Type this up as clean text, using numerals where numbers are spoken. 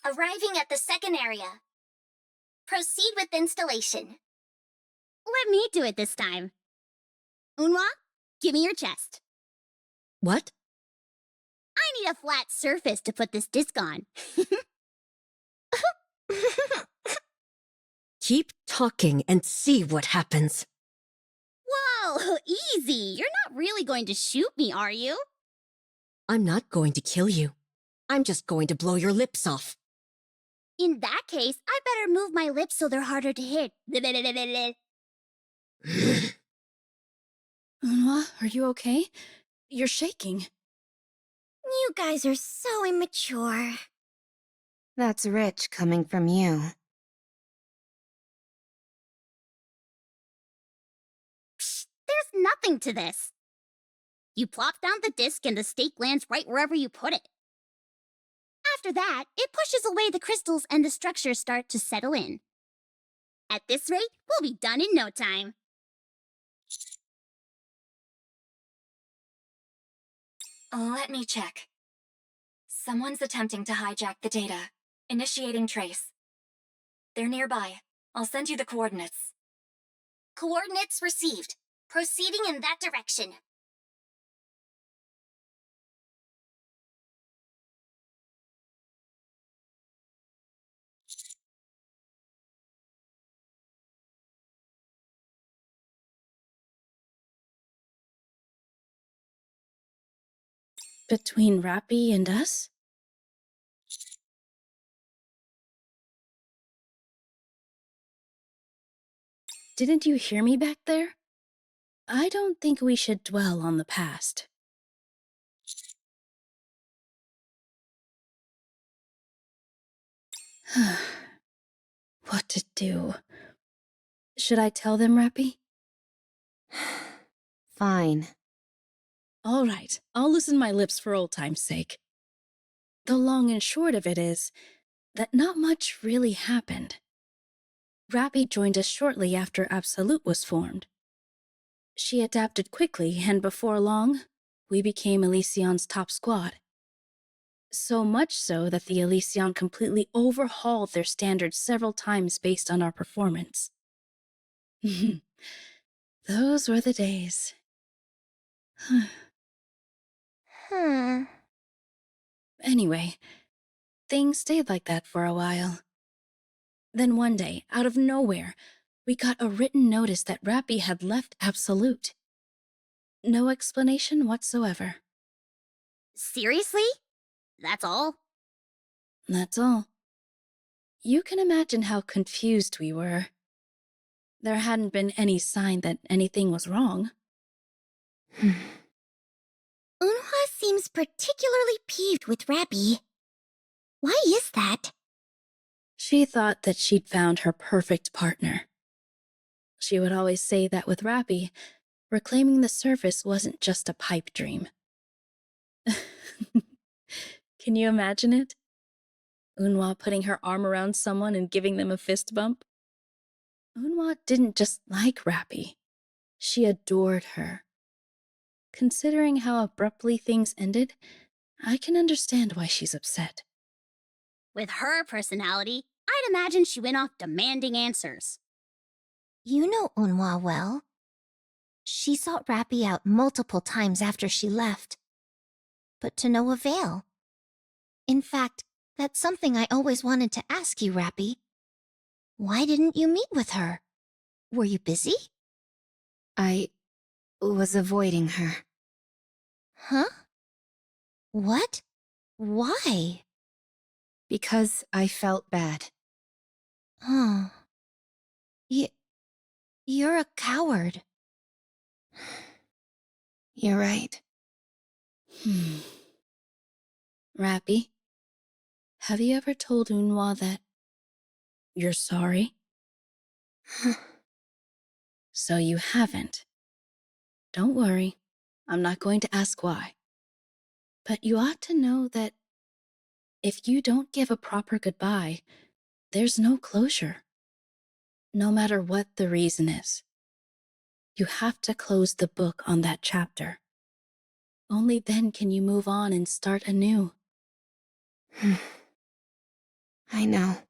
Arriving at the second area. Proceed with installation. Let me do it this time. Unwa, give me your chest. What? I need a flat surface to put this disc on. Keep talking and see what happens. Whoa, easy. You're not really going to shoot me, are you? I'm not going to kill you. I'm just going to blow your lips off. In that case, I better move my lips so they're harder to hit. Unwa, are you okay? You're shaking. You guys are so immature. That's rich coming from you. Psst, there's nothing to this. You plop down the disc and the stake lands right wherever you put it. After that, it pushes away the crystals and the structures start to settle in. At this rate, we'll be done in no time. Let me check. Someone's attempting to hijack the data. Initiating trace. They're nearby. I'll send you the coordinates. Coordinates received. Proceeding in that direction. Between Rappy and us? Didn't you hear me back there? I don't think we should dwell on the past. What to do? Should I tell them, Rappy? Fine. All right, I'll loosen my lips for old time's sake. The long and short of it is that not much really happened. Rappy joined us shortly after Absolute was formed. She adapted quickly, and before long, we became Elysion's top squad. So much so that the Elysion completely overhauled their standards several times based on our performance. Those were the days. Anyway, things stayed like that for a while. Then one day, out of nowhere, we got a written notice that Rappy had left Absolute. No explanation whatsoever. Seriously? That's all? That's all. You can imagine how confused we were. There hadn't been any sign that anything was wrong. Unha seems particularly peeved with Rappy. Why is that? She thought that she'd found her perfect partner. She would always say that with Rappy, reclaiming the surface wasn't just a pipe dream. Can you imagine it? Unwa putting her arm around someone and giving them a fist bump? Unwa didn't just like Rappy. She adored her. Considering how abruptly things ended, I can understand why she's upset. With her personality, I'd imagine she went off demanding answers. You know Unha well. She sought Rappy out multiple times after she left, but to no avail. In fact, that's something I always wanted to ask you, Rappy. Why didn't you meet with her? Were you busy? I was avoiding her. Huh? What? Why? Because I felt bad. Huh. You're a coward. You're right. Rappy, have you ever told Unwa that you're sorry? So you haven't. Don't worry, I'm not going to ask why. But you ought to know that if you don't give a proper goodbye, there's no closure. No matter what the reason is. You have to close the book on that chapter. Only then can you move on and start anew. I know.